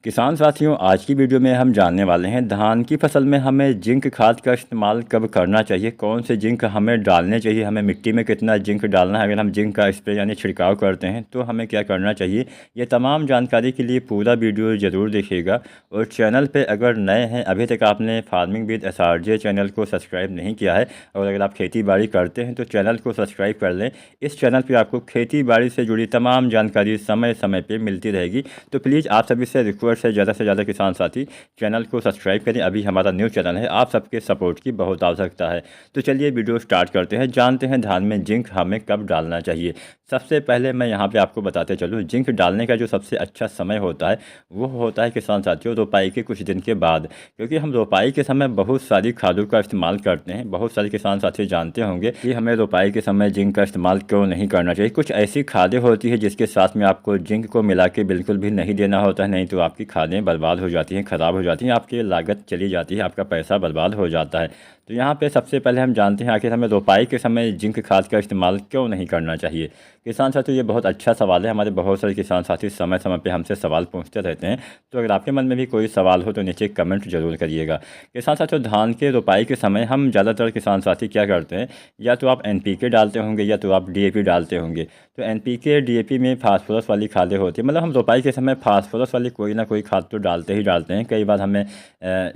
किसान साथियों, आज की वीडियो में हम जानने वाले हैं धान की फसल में हमें जिंक खाद का इस्तेमाल कब करना चाहिए, कौन से जिंक हमें डालने चाहिए, हमें मिट्टी में कितना जिंक डालना है, अगर हम जिंक का स्प्रे यानी छिड़काव करते हैं तो हमें क्या करना चाहिए। ये तमाम जानकारी के लिए पूरा वीडियो ज़रूर देखिएगा। और चैनल पर अगर नए हैं, अभी तक आपने फार्मिंग विद SRJ चैनल को सब्सक्राइब नहीं किया है और अगर आप खेती बाड़ी करते हैं तो चैनल को सब्सक्राइब कर लें। इस चैनल पर आपको खेती बाड़ी से जुड़ी तमाम जानकारी समय समय पर मिलती रहेगी। तो प्लीज़ आप सभी से रिक्वेस्ट से ज़्यादा किसान साथी चैनल को सब्सक्राइब करें। अभी हमारा न्यू चैनल है, आप सबके सपोर्ट की बहुत आवश्यकता है। तो चलिए वीडियो स्टार्ट करते हैं, जानते हैं धान में जिंक हमें कब डालना चाहिए। सबसे पहले मैं यहाँ पे आपको बताते चलूँ, जिंक डालने का जो सबसे अच्छा समय होता है वो होता है किसान साथियों रोपाई के कुछ दिन के बाद, क्योंकि हम रोपाई के समय बहुत सारी खादों का इस्तेमाल करते हैं। बहुत सारे किसान साथी जानते होंगे कि हमें रोपाई के समय जिंक का इस्तेमाल क्यों नहीं करना चाहिए। कुछ ऐसी खादें होती है जिसके साथ में आपको जिंक को मिला के बिल्कुल भी नहीं देना होता है, नहीं तो आपकी खादें बर्बाद हो जाती हैं, ख़राब हो जाती हैं, आपकी लागत चली जाती है, आपका पैसा बर्बाद हो जाता है। तो यहाँ पे सबसे पहले हम जानते हैं आखिर हमें रोपाई के समय जिंक खाद का इस्तेमाल क्यों नहीं करना चाहिए। किसान साथियों, ये बहुत अच्छा सवाल है। हमारे बहुत सारे किसान साथी समय समय पे हमसे सवाल पूछते रहते हैं। तो अगर आपके मन में भी कोई सवाल हो तो नीचे कमेंट जरूर करिएगा। किसान साथियों, धान के रोपाई के समय हम ज़्यादातर किसान साथी क्या करते हैं, या तो आप NPK डालते होंगे या तो आप DAP डालते होंगे। तो NPK DAP में फास्फोरस वाली खादें होती है, मतलब हम रोपाई के समय फास्फोरस वाली कोई ना कोई खाद तो डालते ही डालते हैं। कई बार हमें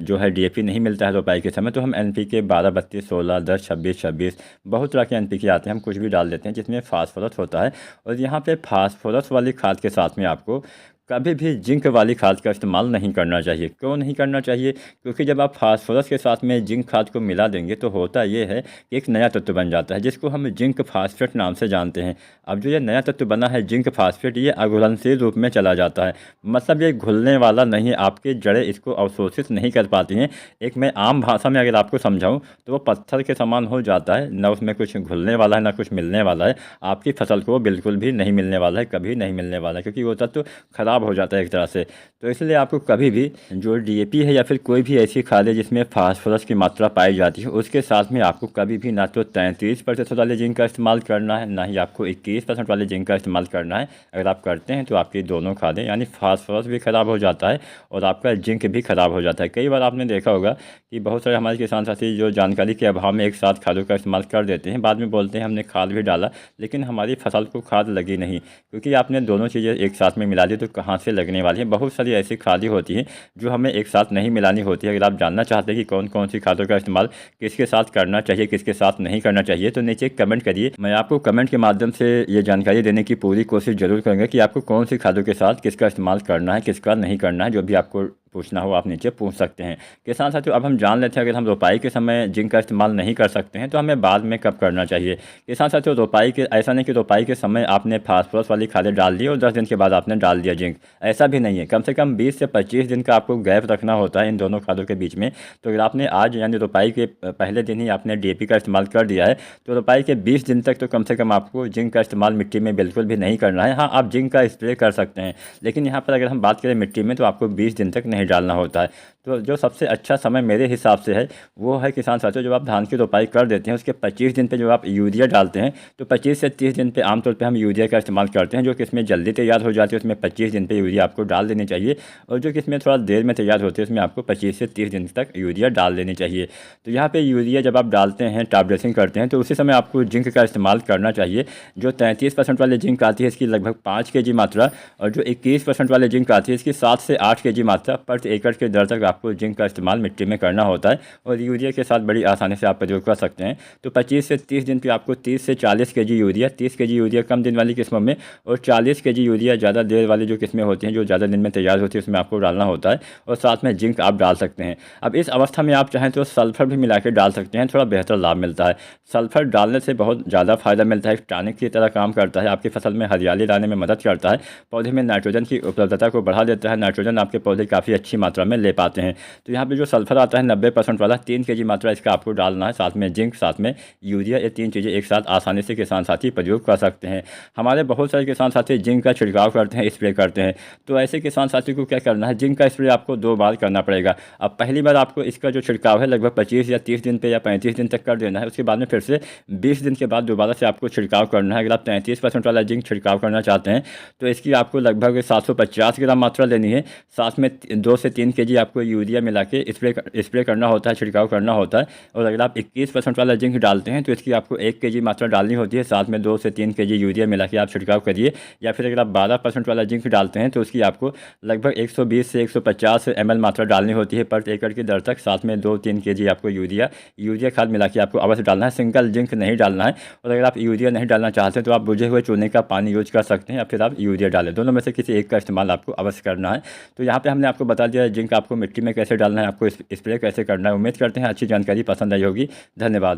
जो है DAP नहीं मिलता है रोपाई के समय, तो हम NPK 12, 32, 16, 10, 26, 26 बहुत तरह के NPK आते हैं, हम कुछ भी डाल देते हैं जिसमें फास्फोरस होता है। और यहाँ पे फास्फोरस वाली खाद के साथ में आपको कभी भी जिंक वाली खाद का इस्तेमाल नहीं करना चाहिए। क्यों नहीं करना चाहिए? क्योंकि जब आप फास्फोरस के साथ में जिंक खाद को मिला देंगे तो होता ये है कि एक नया तत्व बन जाता है जिसको हम जिंक फास्फेट नाम से जानते हैं। अब जो ये नया तत्व बना है जिंक फास्फेट, ये अघुलनशील रूप में चला जाता है, मतलब ये घुलने वाला नहीं है, आपकी जड़ें इसको अवशोषित नहीं कर पाती हैं। एक मैं आम भाषा में अगर आपको समझाऊँ तो वो पत्थर के समान हो जाता है, ना उसमें कुछ घुलने वाला है ना कुछ मिलने वाला है। आपकी फसल को बिल्कुल भी नहीं मिलने वाला है, कभी नहीं मिलने वाला है, क्योंकि वो तत्व खराब हो जाता है एक तरह से। तो इसलिए आपको कभी भी जो DAP है या फिर कोई भी ऐसी खाद है जिसमें फास्फोरस की मात्रा पाई जाती है उसके साथ में आपको कभी भी ना तो 33% वाले जिंक का इस्तेमाल करना है, ना ही आपको 21% वाले जिंक का इस्तेमाल करना है। अगर आप करते हैं तो आपकी दोनों खादें यानी फास्फोरस भी ख़राब हो जाता है और आपका जिंक भी ख़राब हो जाता है। कई बार आपने देखा होगा कि बहुत सारे हमारे किसान साथी जो जानकारी के अभाव में एक साथ खादों का इस्तेमाल कर देते हैं, बाद में बोलते हैं हमने खाद भी डाला लेकिन हमारी फसल को खाद लगी नहीं, क्योंकि आपने दोनों चीज़ें एक साथ में मिला दी तो कहाँ से लगने वाली है। बहुत सारी ऐसी खादें होती हैं जो हमें एक साथ नहीं मिलानी होती है। अगर आप जानना चाहते हैं कि कौन कौन सी खादों का इस्तेमाल किसके साथ करना चाहिए, किसके साथ नहीं करना चाहिए, तो नीचे कमेंट करिए। मैं आपको कमेंट के माध्यम से ये जानकारी देने की पूरी कोशिश जरूर करूँगा कि आपको कौन सी खादों के साथ किसका इस्तेमाल करना है, किसका नहीं करना है। जो भी आपको पूछना हो आप नीचे पूछ सकते हैं। किसान साथियों, अब हम जान लेते हैं अगर हम रोपाई के समय जिंक का इस्तेमाल नहीं कर सकते हैं तो हमें बाद में कब करना चाहिए। किसान साथियों, रोपाई के ऐसा नहीं कि रोपाई के समय आपने फास्फोरस वाली खादें डाल दी और 10 दिन के बाद आपने डाल दिया जिंक, ऐसा भी नहीं है। कम से कम 20 से 25 दिन का आपको गैप रखना होता है इन दोनों खादों के बीच में। तो अगर आपने आज यानी रोपाई के पहले दिन ही आपने DAP का इस्तेमाल कर दिया है तो रोपाई के 20 दिन तक तो कम से कम आपको जिंक का इस्तेमाल मिट्टी में बिल्कुल भी नहीं करना है। हाँ, आप जिंक का स्प्रे कर सकते हैं, लेकिन यहाँ पर अगर हम बात करें मिट्टी में तो आपको 20 दिन तक नहीं डालना होता है। तो जो सबसे अच्छा समय मेरे हिसाब से है वो है किसान साथियों, जब आप धान की रोपाई कर देते हैं उसके 25 दिन पे जब आप यूरिया डालते हैं तो 25 से 30 दिन पे आमतौर पे हम यूरिया का इस्तेमाल करते हैं, जो कि इसमें जल्दी तैयार हो जाती है, उसमें 25 दिन पे यूरिया आपको डाल देनी चाहिए। और जो कि इसमें थोड़ा देर में तैयार होती है उसमें आपको 25 से 30 दिन तक यूरिया डाल देनी चाहिए। तो यहाँ पर यूरिया जब आप डालते हैं, टॉप ड्रेसिंग करते हैं, तो उसी समय आपको जिंक का इस्तेमाल करना चाहिए। जो 33% वाले जिंक आती है इसकी लगभग 5 kg मात्रा, और जो 21% वाले जिंक आती है इसकी 7 से 8 kg मात्रा प्रति एकड़ के दर तक आपको जिंक का इस्तेमाल मिट्टी में करना होता है। और यूरिया के साथ बड़ी आसानी से आप प्रयोग कर सकते हैं। तो 25 से 30 दिन पे आपको 30 से 40 kg यूरिया, 30 kg यूरिया कम दिन वाली किस्मों में और 40 kg यूरिया ज़्यादा देर वाली जो किस्में होती हैं जो ज़्यादा दिन में तैयार होती है उसमें आपको डालना होता है। और साथ में जिंक आप डाल सकते हैं। अब इस अवस्था में आप चाहें तो सल्फर भी मिला के डाल सकते हैं, थोड़ा बेहतर लाभ मिलता है। सल्फर डालने से बहुत ज़्यादा फायदा मिलता है, एक टॉनिक की तरह काम करता है, आपकी फसल में हरियाली लाने में मदद करता है, पौधे में नाइट्रोजन की उपलब्धता को बढ़ा देता है, नाइट्रोजन आपके पौधे काफ़ी अच्छी मात्रा में ले पाते चाहते हैं। तो यहाँ पे जो सल्फर आता है 90% वाला 3 kg मात्रा इसका आपको डालना है, साथ में जिंक, साथ में यूरिया, ये 3 चीज़ें एक साथ आसानी से किसान साथी प्रयोग कर सकते हैं। हमारे बहुत सारे किसान साथी जिंक का छिड़काव करते हैं, स्प्रे करते हैं। तो ऐसे किसान साथी को क्या करना है, जिंक का स्प्रे आपको 2 बार करना पड़ेगा। अब पहली बार आपको इसका जो छिड़काव है लगभग 25 या 30 दिन पे या 35 दिन तक कर देना है। उसके बाद में फिर से 20 दिन के बाद दोबारा से आपको छिड़काव करना है। अगर आप 33% वाला जिंक छिड़काव करना चाहते हैं तो इसकी आपको लगभग 750 ग्राम मात्रा लेनी है। साथ में 2 से 3 kg आपको यूरिया मिला के स्प्रे करना होता है, छिड़काव करना होता है। और अगर आप 21% वाला जिंक डालते हैं तो इसकी आपको 1 kg मात्रा डालनी होती है, साथ में 2 से 3 kg यूरिया मिला के आप छिड़काव करिए। या फिर अगर आप 12% वाला जिंक डालते हैं तो उसकी आपको लगभग 120 से 150 ml मात्रा डालनी होती है पर एकड़ की दर तक। साथ में 2-3 kg आपको यूरिया खाद मिला के आपको अवश्य डालना है, सिंगल जिंक नहीं डालना है। और अगर आप यूरिया नहीं डालना चाहते तो आप बुझे हुए चूने का पानी यूज कर सकते हैं या फिर आप यूरिया डालें, दोनों में से किसी एक का इस्तेमाल आपको अवश्य करना है। तो यहाँ पे हमने आपको बता दिया जिंक आपको मिट्टी में कैसे डालना है, आपको स्प्रे कैसे करना है। उम्मीद करते हैं अच्छी जानकारी पसंद आई होगी। धन्यवाद।